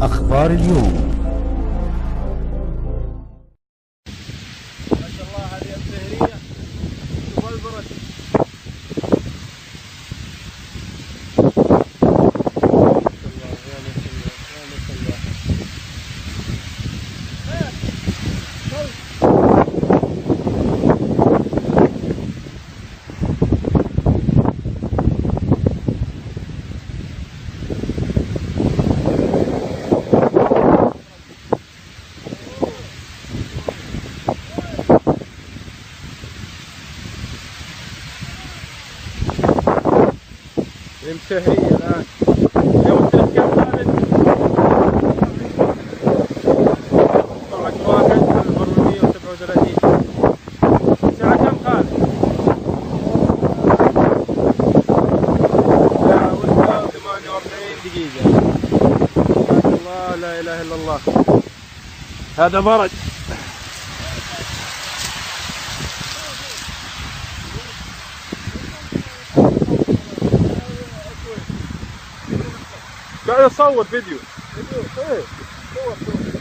أخبار اليوم. ما شاء الله هذه الزهرية والبرد. ينتهي الآن. يوم تلك كم ثالث؟ طلعت 1/437. الساعة كم خالد؟ الساعة 48 دقيقة. ما شاء الله لا إله إلا الله. هذا برد. قاعد اصور فيديو. ايه صور.